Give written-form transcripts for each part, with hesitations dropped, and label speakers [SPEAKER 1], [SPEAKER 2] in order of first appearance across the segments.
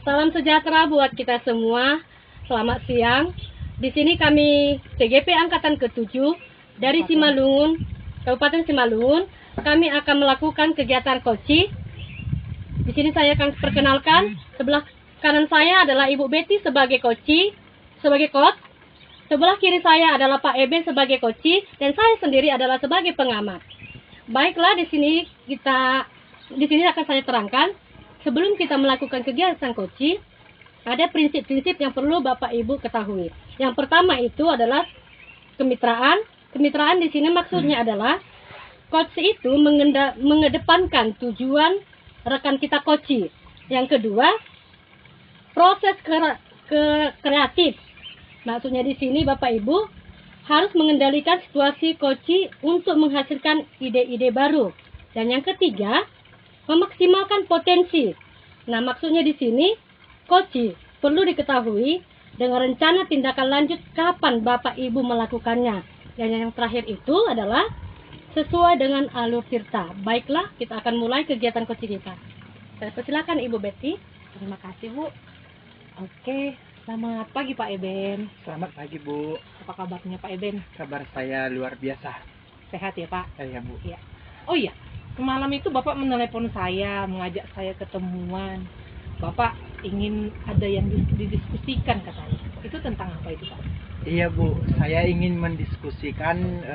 [SPEAKER 1] Salam sejahtera buat kita semua. Selamat siang. Di sini kami TGP Angkatan ke-7 dari Simalungun, Kabupaten Simalungun. Kami akan melakukan kegiatan koci. Di sini saya akan perkenalkan. Sebelah kanan saya adalah Ibu Betty sebagai koci, sebagai coach. Sebelah kiri saya adalah Pak Eben sebagai koci dan saya sendiri adalah sebagai pengamat. Baiklah, di sini akan saya terangkan. Sebelum kita melakukan kegiatan koci, ada prinsip-prinsip yang perlu Bapak Ibu ketahui. Yang pertama itu adalah kemitraan. Kemitraan di sini maksudnya adalah koci itu mengedepankan tujuan rekan kita koci. Yang kedua, proses kreatif. Maksudnya di sini Bapak Ibu harus mengendalikan situasi koci untuk menghasilkan ide-ide baru. Dan yang ketiga, memaksimalkan potensi. Nah, maksudnya di sini, koci perlu diketahui dengan rencana tindakan lanjut kapan Bapak Ibu melakukannya. Dan yang terakhir itu adalah sesuai dengan alur tirta. Baiklah, kita akan mulai kegiatan koci kita. Saya persilakan Ibu Betty.
[SPEAKER 2] Terima kasih, Bu. Oke, selamat pagi Pak Eben.
[SPEAKER 3] Selamat pagi, Bu.
[SPEAKER 2] Apa kabarnya Pak Eben?
[SPEAKER 3] Kabar saya luar biasa.
[SPEAKER 2] Sehat ya, Pak?
[SPEAKER 3] Ya, Bu.
[SPEAKER 2] Iya. Oh iya, semalam itu Bapak menelepon saya, mengajak saya ketemuan. Bapak ingin ada yang didiskusikan katanya. Itu tentang apa itu, Pak?
[SPEAKER 3] Iya, Bu. Saya ingin mendiskusikan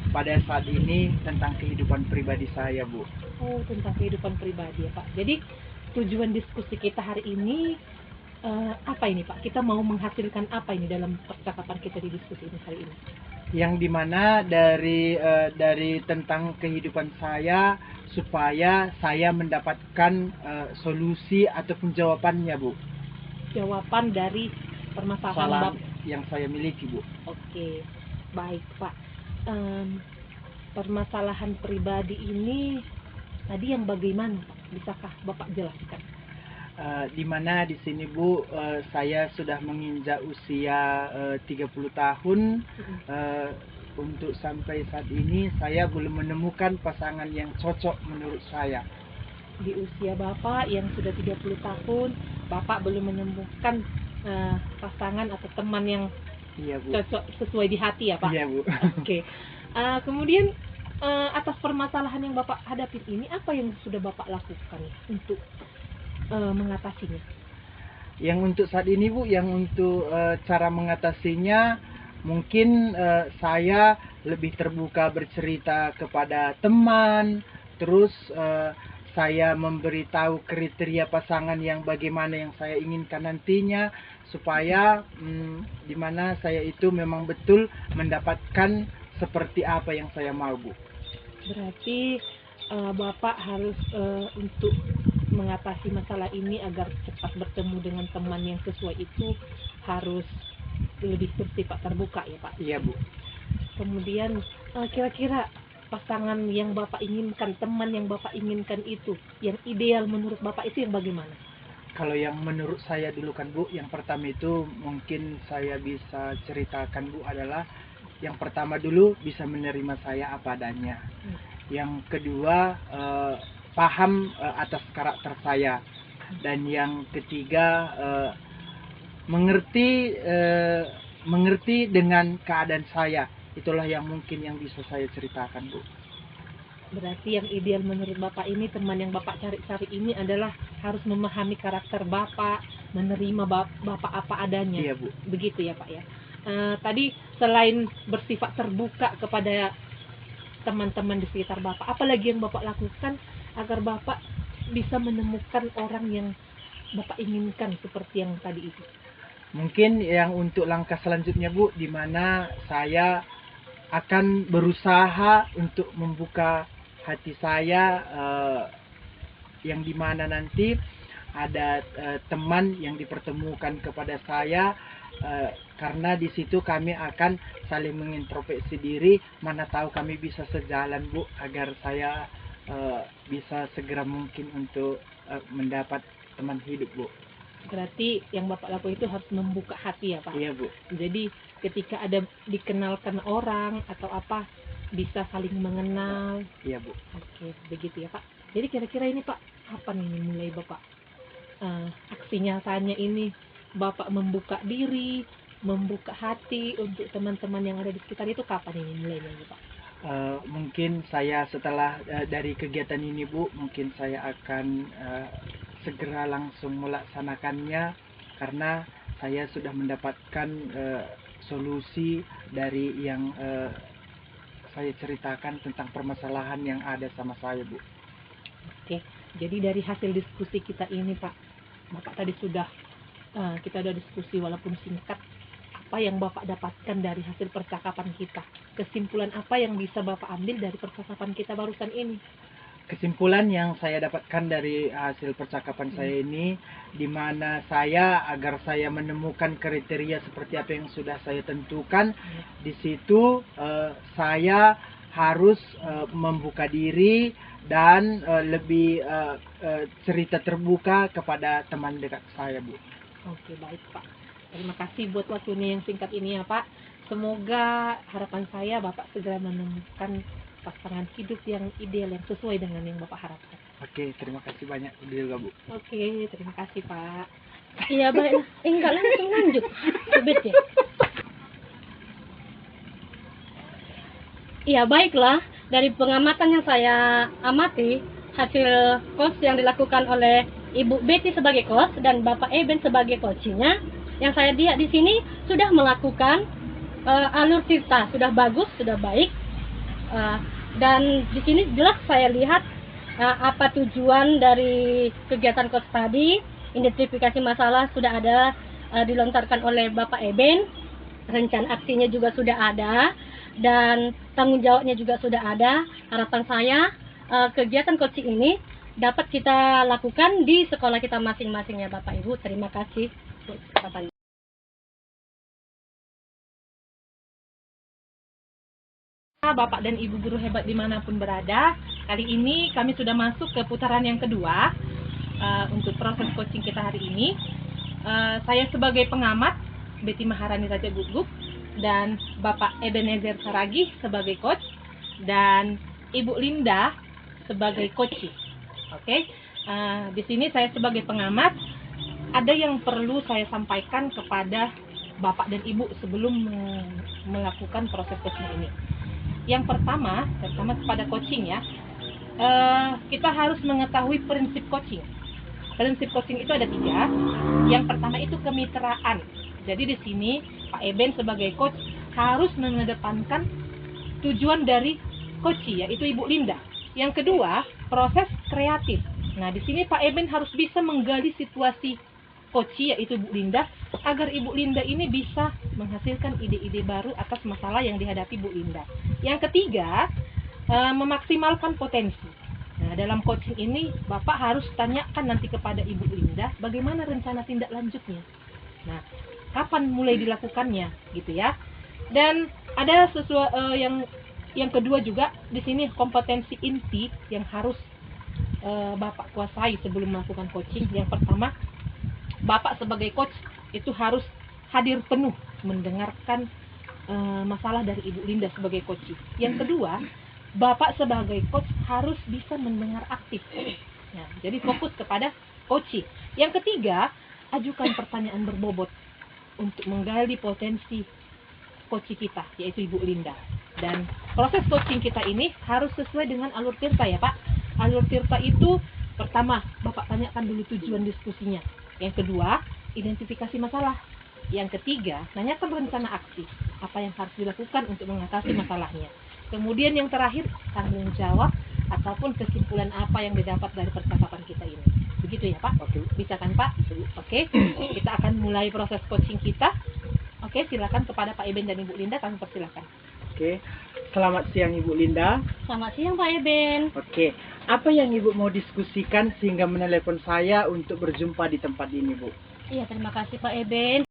[SPEAKER 3] pada saat ini tentang kehidupan pribadi saya, Bu.
[SPEAKER 2] Oh, tentang kehidupan pribadi ya, Pak. Jadi tujuan diskusi kita hari ini apa ini, Pak? Kita mau menghasilkan apa ini dalam percakapan kita di diskusi ini hari ini?
[SPEAKER 3] Yang dimana dari tentang kehidupan saya supaya saya mendapatkan solusi ataupun jawabannya, Bu.
[SPEAKER 2] Jawaban dari permasalahan
[SPEAKER 3] Salah
[SPEAKER 2] Bapak
[SPEAKER 3] yang saya miliki, Bu.
[SPEAKER 2] Oke, baik Pak. Permasalahan pribadi ini tadi yang bagaimana, Pak? Bisakah Bapak jelaskan?
[SPEAKER 3] Dimana di sini, Bu, saya sudah menginjak usia 30 tahun. Untuk sampai saat ini saya belum menemukan pasangan yang cocok menurut saya.
[SPEAKER 2] Di usia Bapak yang sudah 30 tahun, Bapak belum menemukan pasangan atau teman yang
[SPEAKER 3] Iya, Bu.
[SPEAKER 2] cocok sesuai di hati ya, Pak?
[SPEAKER 3] Iya, Bu.
[SPEAKER 2] Oke. Kemudian atas permasalahan yang Bapak hadapi ini, apa yang sudah Bapak lakukan untuk mengatasinya?
[SPEAKER 3] Yang untuk saat ini, Bu, yang untuk cara mengatasinya, mungkin saya lebih terbuka bercerita kepada teman, terus saya memberitahu kriteria pasangan yang bagaimana yang saya inginkan nantinya, supaya dimana saya itu memang betul mendapatkan seperti apa yang saya mau, Bu.
[SPEAKER 2] Berarti Bapak harus untuk mengatasi masalah ini agar cepat bertemu dengan teman yang sesuai itu harus lebih bersifat terbuka ya, Pak?
[SPEAKER 3] Iya, Bu.
[SPEAKER 2] Kemudian kira-kira pasangan yang Bapak inginkan, teman yang Bapak inginkan itu, yang ideal menurut Bapak itu yang bagaimana?
[SPEAKER 3] Kalau yang menurut saya dulu kan, Bu, yang pertama itu mungkin saya bisa ceritakan, Bu, adalah yang pertama dulu bisa menerima saya apa adanya. Yang kedua paham atas karakter saya. Dan yang ketiga mengerti dengan keadaan saya. Itulah yang mungkin yang bisa saya ceritakan, Bu.
[SPEAKER 2] Berarti yang ideal menurut Bapak ini, teman yang Bapak cari-cari ini adalah harus memahami karakter Bapak, menerima Bapak apa adanya.
[SPEAKER 3] Iya, Bu.
[SPEAKER 2] Begitu ya, Pak ya. Tadi selain bersifat terbuka kepada teman-teman di sekitar Bapak, apalagi yang Bapak lakukan agar Bapak bisa menemukan orang yang Bapak inginkan seperti yang tadi itu?
[SPEAKER 3] Mungkin yang untuk langkah selanjutnya, Bu, di mana saya akan berusaha untuk membuka hati saya, yang dimana nanti ada teman yang dipertemukan kepada saya, karena di situ kami akan saling mengintrospeksi diri, mana tahu kami bisa sejalan, Bu, agar saya bisa segera mungkin untuk mendapat teman hidup, Bu.
[SPEAKER 2] Berarti yang Bapak lakukan itu harus membuka hati ya, Pak?
[SPEAKER 3] Iya, Bu.
[SPEAKER 2] Jadi ketika ada dikenalkan orang atau apa, bisa saling mengenal.
[SPEAKER 3] Iya, Bu.
[SPEAKER 2] Oke, begitu ya, Pak. Jadi kira-kira ini, Pak, kapan ini mulai Bapak aksi nyatanya ini Bapak membuka diri, membuka hati untuk teman-teman yang ada di sekitar itu kapan ini mulainya nih, Pak?
[SPEAKER 3] Mungkin saya setelah dari kegiatan ini Bu, mungkin saya akan segera langsung melaksanakannya karena saya sudah mendapatkan solusi dari yang saya ceritakan tentang permasalahan yang ada sama saya Bu.
[SPEAKER 2] Oke, jadi dari hasil diskusi kita ini Pak, Bapak tadi sudah kita udah diskusi walaupun singkat, apa yang Bapak dapatkan dari hasil percakapan kita? Kesimpulan apa yang bisa Bapak ambil dari percakapan kita barusan ini?
[SPEAKER 3] Kesimpulan yang saya dapatkan dari hasil percakapan saya ini, di mana saya agar saya menemukan kriteria seperti apa yang sudah saya tentukan, di situ saya harus membuka diri dan lebih cerita terbuka kepada teman dekat saya Bu.
[SPEAKER 2] Oke, baik Pak. Terima kasih buat waktunya yang singkat ini ya Pak. Semoga harapan saya Bapak segera menemukan pasangan hidup yang ideal, yang sesuai dengan yang Bapak harapkan.
[SPEAKER 3] Oke, terima kasih banyak juga Bu.
[SPEAKER 2] Oke, terima kasih Pak.
[SPEAKER 1] Iya baik. Enggak, langsung lanjut. Subit ya. Iya baiklah. Dari pengamatan yang saya amati, hasil coach yang dilakukan oleh Ibu Betty sebagai coach dan Bapak Eben sebagai coachnya, yang saya lihat di sini sudah melakukan alur tirta, sudah bagus, sudah baik. Dan di sini jelas saya lihat apa tujuan dari kegiatan coach tadi. Identifikasi masalah sudah ada dilontarkan oleh Bapak Eben, rencana aksinya juga sudah ada, dan tanggung jawabnya juga sudah ada. Harapan saya kegiatan coaching ini dapat kita lakukan di sekolah kita masing-masing ya Bapak Ibu. Terima kasih.
[SPEAKER 2] Bapak dan Ibu guru hebat dimanapun berada, kali ini kami sudah masuk ke putaran yang kedua untuk proses coaching kita hari ini. Saya sebagai pengamat, Betty Maharani Raja Gugup, dan Bapak Ebenezer Saragih sebagai coach, dan Ibu Linda sebagai coaching. Oke, di sini saya sebagai pengamat, ada yang perlu saya sampaikan kepada Bapak dan Ibu sebelum melakukan proses coaching ini. Yang pertama, terutama kepada coaching ya, kita harus mengetahui prinsip coaching. Prinsip coaching itu ada 3. Yang pertama itu kemitraan. Jadi di sini Pak Eben sebagai coach harus mengedepankan tujuan dari coach yaitu Ibu Linda. Yang kedua, proses kreatif. Nah, di sini Pak Eben harus bisa menggali situasi coach yaitu Bu Linda agar Ibu Linda ini bisa menghasilkan ide-ide baru atas masalah yang dihadapi Bu Linda. Yang ketiga, memaksimalkan potensi. Nah, dalam coaching ini Bapak harus tanyakan nanti kepada Ibu Linda bagaimana rencana tindak lanjutnya. Nah, kapan mulai dilakukannya gitu ya. Dan ada sesuatu yang kedua juga di sini kompetensi inti yang harus Bapak kuasai sebelum melakukan coaching. Yang pertama, Bapak sebagai coach itu harus hadir penuh mendengarkan masalah dari Ibu Linda sebagai coach. Yang kedua, Bapak sebagai coach harus bisa mendengar aktif. Nah, jadi fokus kepada coaching. Yang ketiga, ajukan pertanyaan berbobot untuk menggali potensi coach kita, yaitu Ibu Linda. Dan proses coaching kita ini harus sesuai dengan alur tirta ya Pak. Alur tirta itu pertama, Bapak tanyakan dulu tujuan diskusinya. Yang kedua, identifikasi masalah. Yang ketiga, tanyakan rencana aksi. Apa yang harus dilakukan untuk mengatasi masalahnya. Kemudian yang terakhir, tanggung jawab ataupun kesimpulan apa yang didapat dari percakapan kita ini. Begitu ya Pak?
[SPEAKER 3] Oke.
[SPEAKER 2] Bisa kan Pak? Oke, kita akan mulai proses coaching kita. Oke, silakan kepada Pak Eben dan Ibu Linda, kami persilakan.
[SPEAKER 3] Oke. Selamat siang Ibu Linda.
[SPEAKER 1] Selamat siang Pak Eben.
[SPEAKER 3] Oke. Apa yang Ibu mau diskusikan sehingga menelepon saya untuk berjumpa di tempat ini Bu?
[SPEAKER 1] Iya, terima kasih Pak Eben.